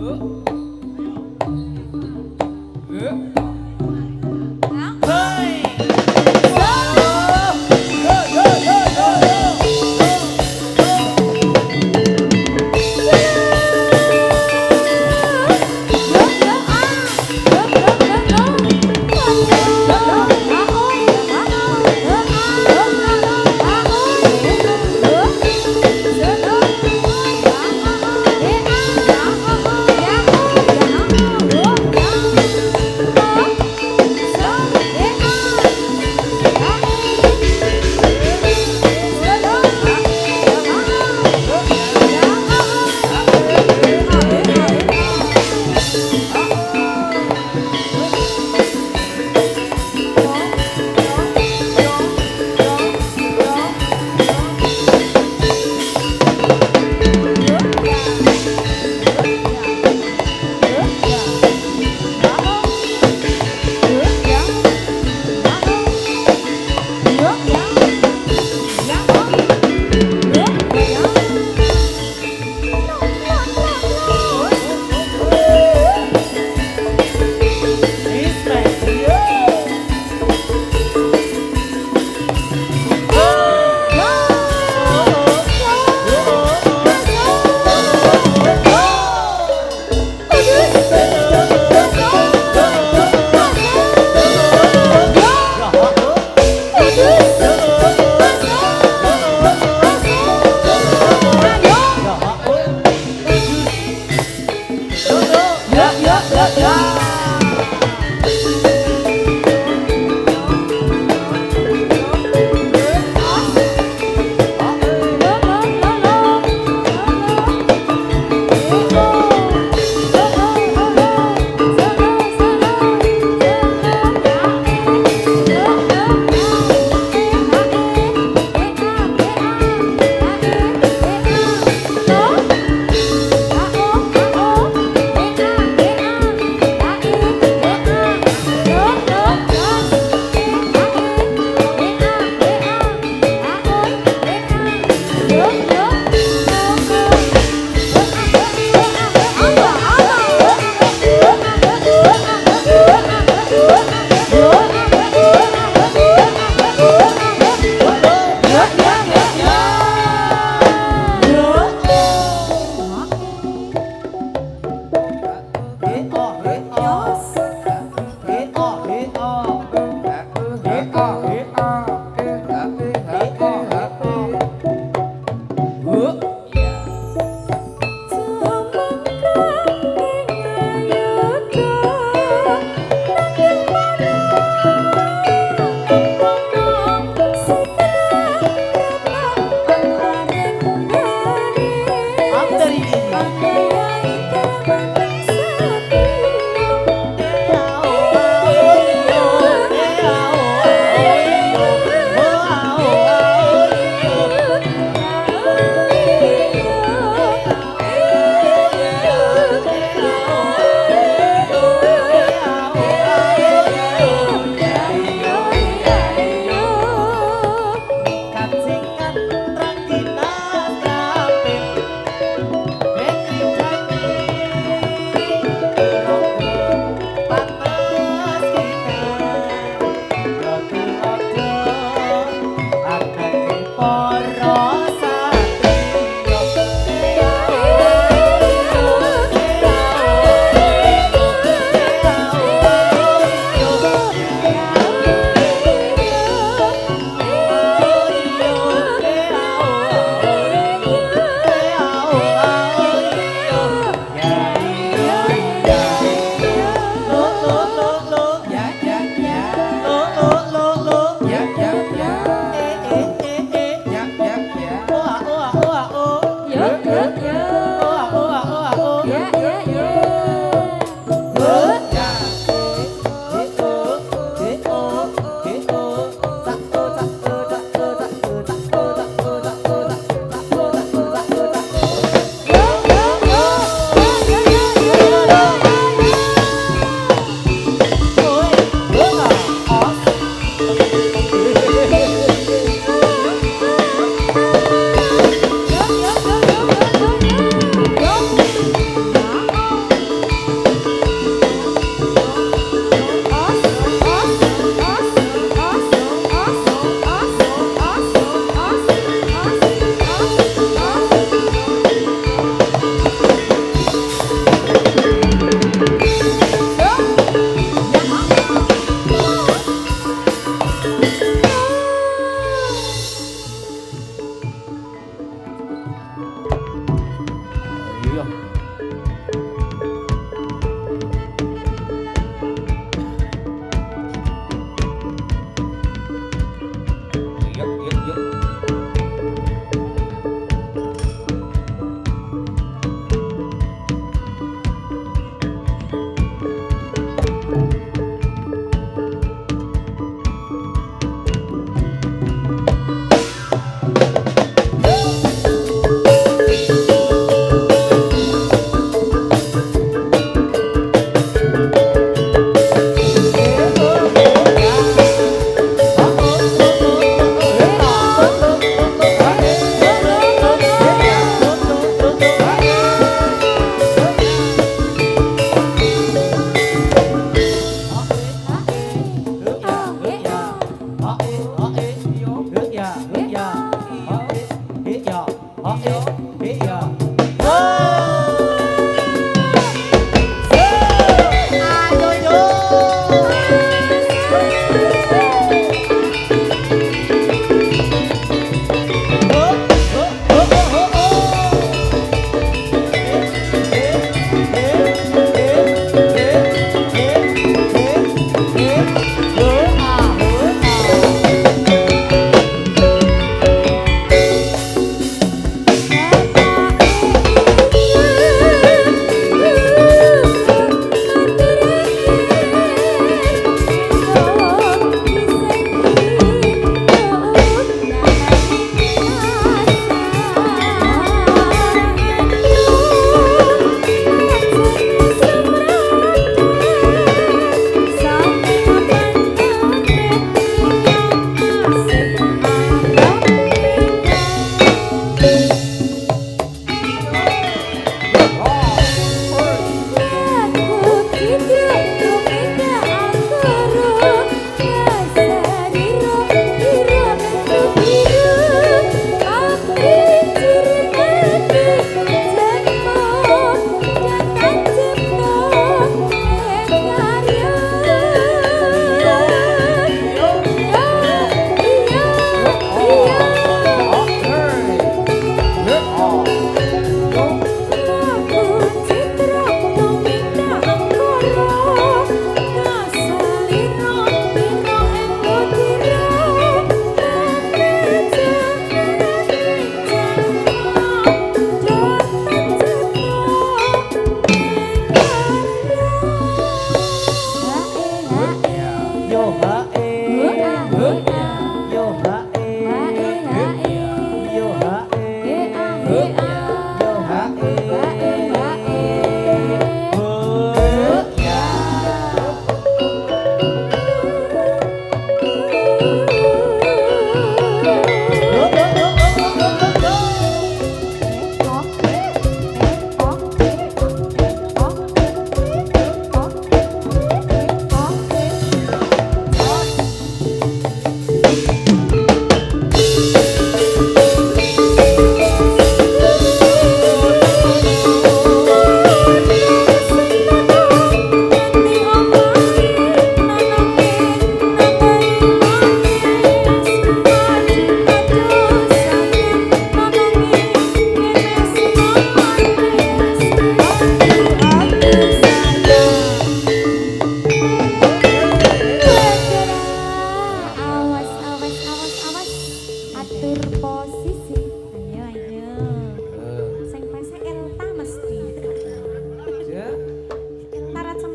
Yeah.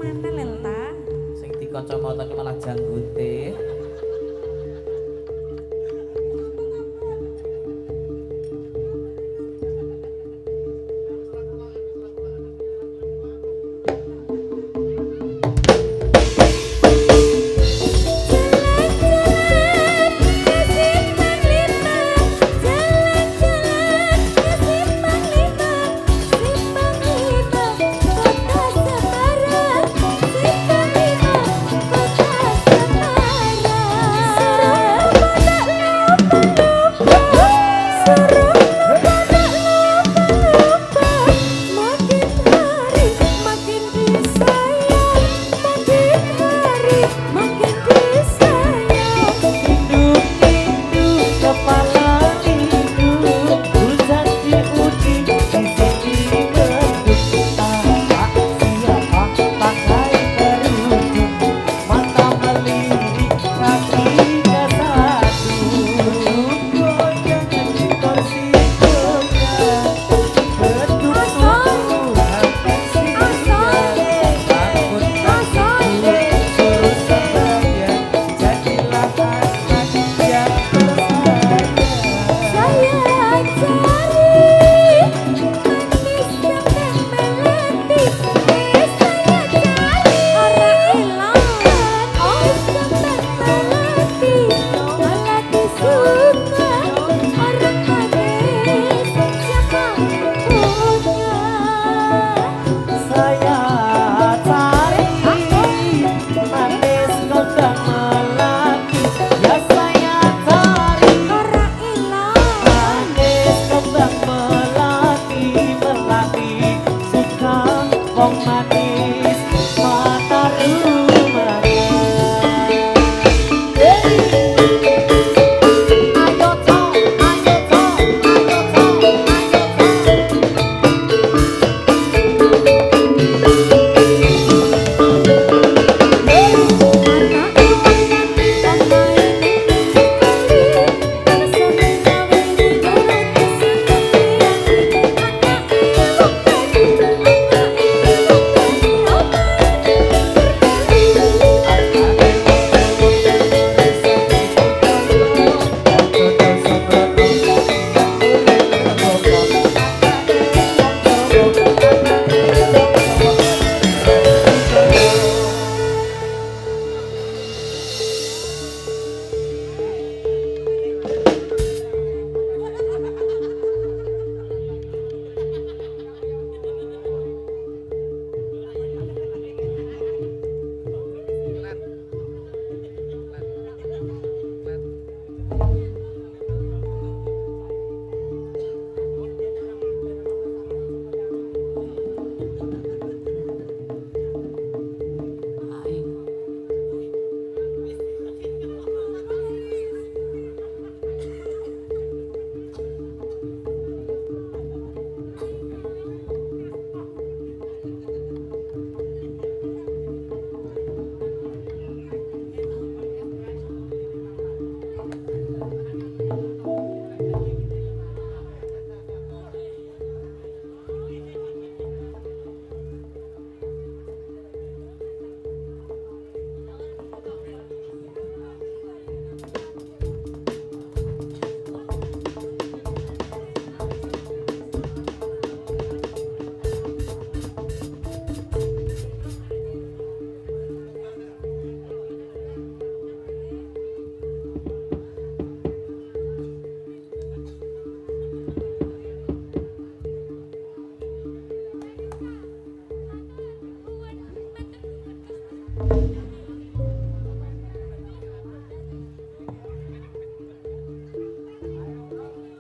mana Lelta? Sing dikacamata malah janggute.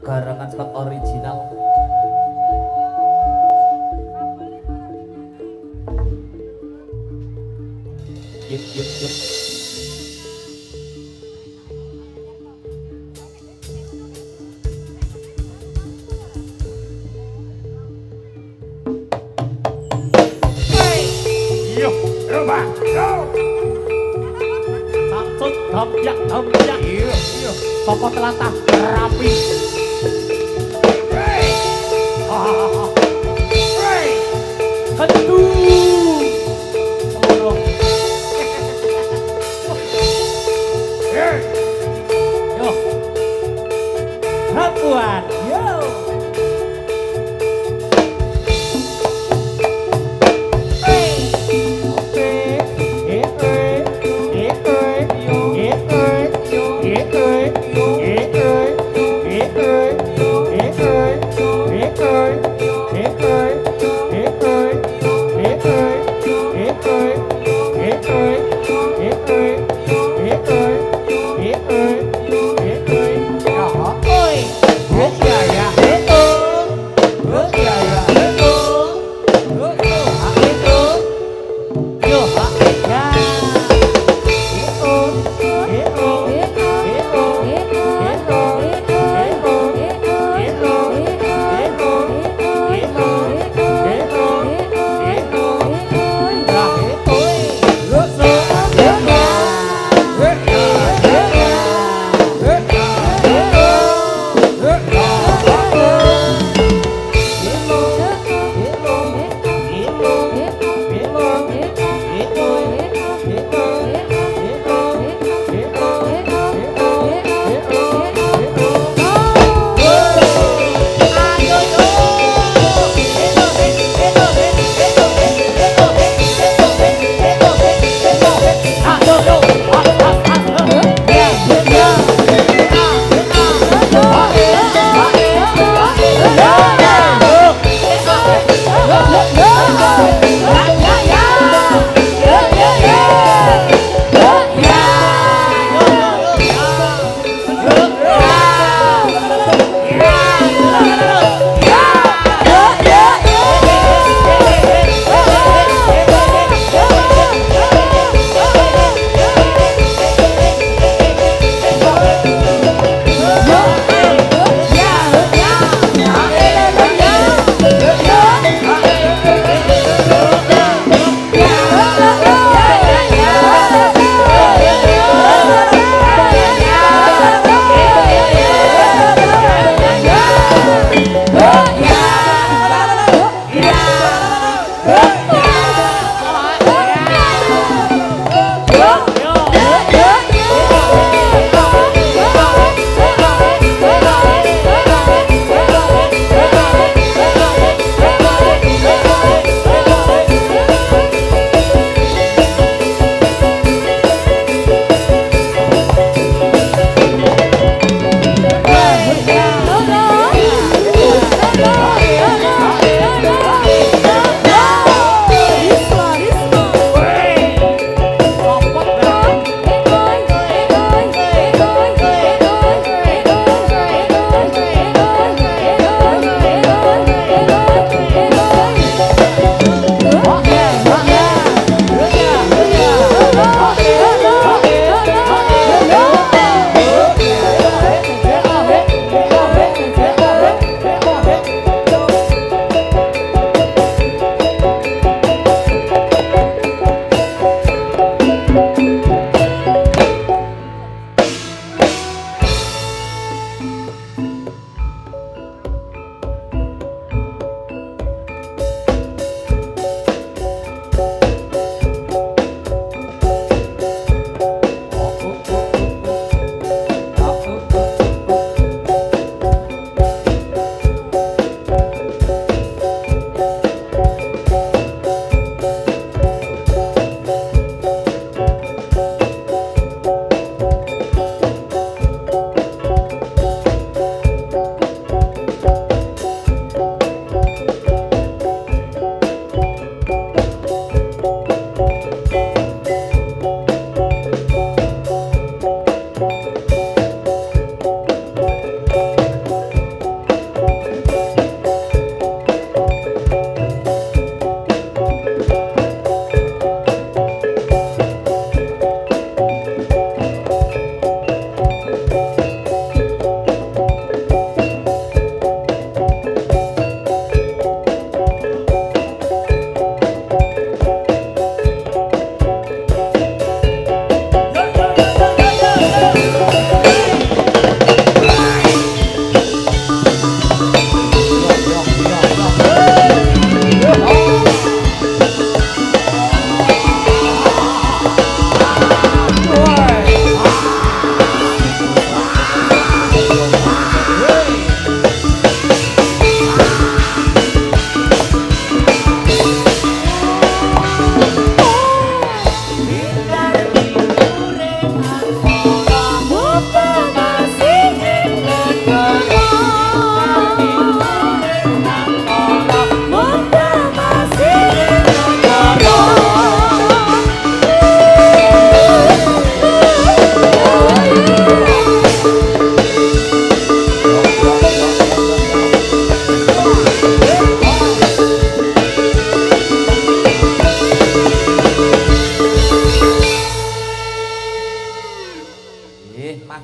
Garangan Scott original. Yuk yuk yuk. Yo, coba, yo. Santut, damyak, iya, iya. Soko telatah rapi. Hey, kentu.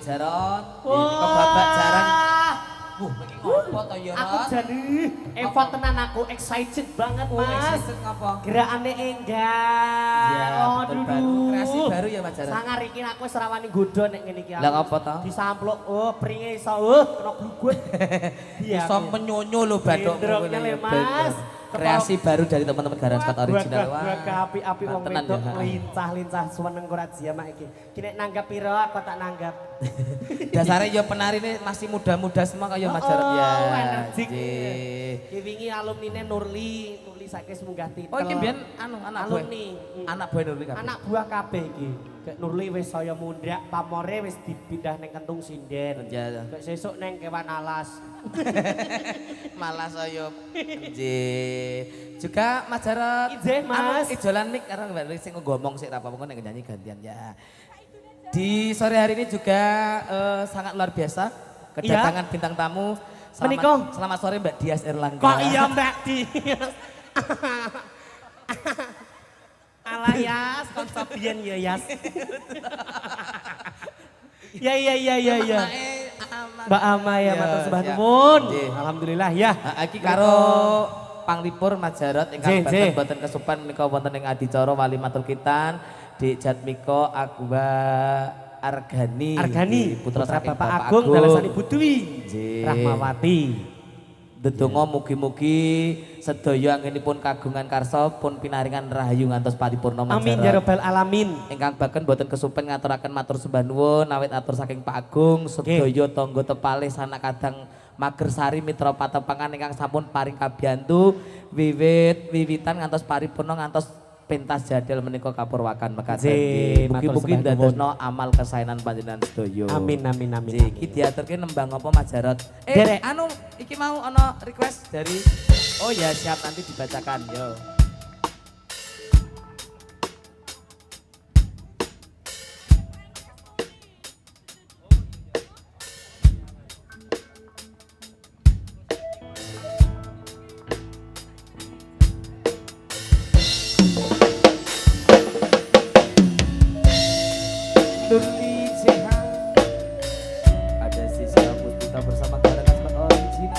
Mas Jarot. Kok babak jarang. Iki ngopo to ya, Aku jadi Eva tenan aku excited banget, Mas. Excited ngapa? Gerakane enggak. Iya, betul baru. Kreasi baru ya, Mas Jarot. Sangar iki aku wis rawani godho nek ngene iki. Lah ngapa to? Disampluk, pringe iso kena glugut. Iya. Iso menyonyo lho bathokmu Drognya le, Mas. Kreasi baru dari teman-teman Garang Squad original. Wah, api-api wong tenan wedok ya. lincah-lincah suweneng ora jamak iki. Ki nek nanggap piro aku tak nanggap. Dasarnya ya penari ini masih muda-muda semua kayak Mas Jarot ya. Energik. Ki wingi alumnine Nurli saiki wis munggah titel. Oh iki mbiyen anak buah. Alumni. Anak buah Nurli kabeh. Anak buah kabeh iki. Kek Nurli wis saya mundhak, pamore wis dipindah ning Kentung Sinden. Ya. Kek sesuk ning Kewan Alas. Malah saya juga Mas Jarot. Ije, Mas. Ijolan mik karo Mbak sing ngomong sik ra apa-apa nek nyanyi gantian ya. Di sore hari ini juga sangat luar biasa kedatangan bintang tamu. Selamat sore Mbak Dias Erlangga. Kok iya Mbak Dias? Alah Yas, konsep biyen ya Yas. Ya. Mbak Ama ya, matur sembah nuwun. Alhamdulillah ya. Iki karo Panglipur Mas Jarot ingkang boten kesupen menika wonten ing adicara Walimatul Khitan di Jatmiko Agwa Argani putra Bapak Agung Dalasani Budwi Rahmawati. Ndedonga mugi-mugi sedaya anggenipun kagungan karsa pun pinaringan rahayu ngantos paripurna Mas Jarot. Amin ya rabbal alamin. Ingkang baken boten kesupen ngaturaken matur sembah nuwun awit atur saking Pak Agung sedaya tangga tepalih sanak kadang Magersari mitra patepangan ingkang sampun paring kabiyantu wiwitan ngantos paripurna ngantos pentas jadil menika kapurwakan mekaten. Mugi-mugi ndadosno amal kesaenan panjenengan sedaya. Amin. Iki diaturke nembang apa Mas Jarot? Iki mau ana request dari oh ya siap nanti dibacakan yo. Nurli Jehan ada Siska Puspita bersama Garang Squad original.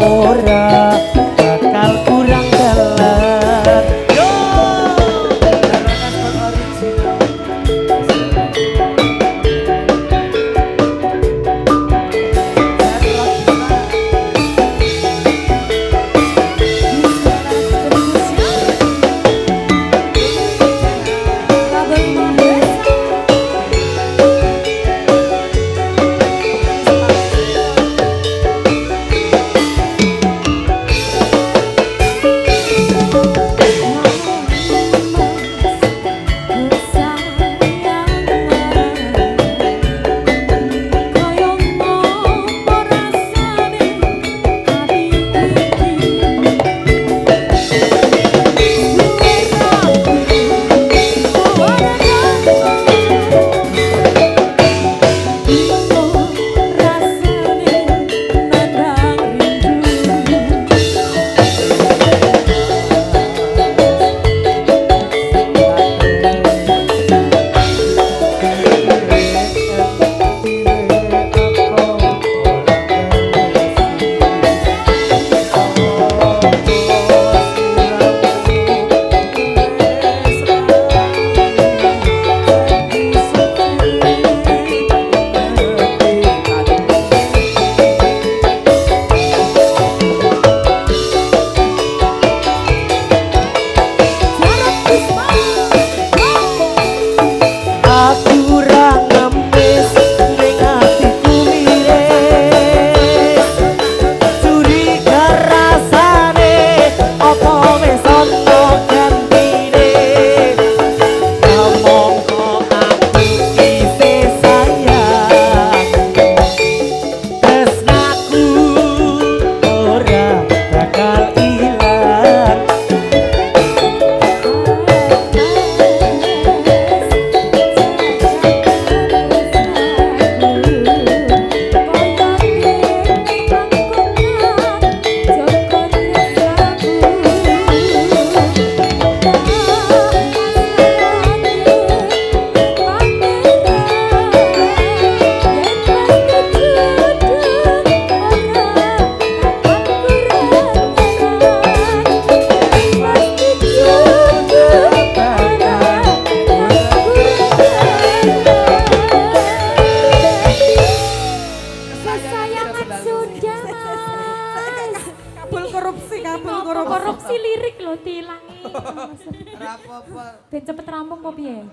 Ora bakal kurang dalan. kesayangan sudah mas. Kabel korupsi, kabel korupsi. Korupsi lirik loh diilangi. Rapopo. Ben cepet rampung kok piye?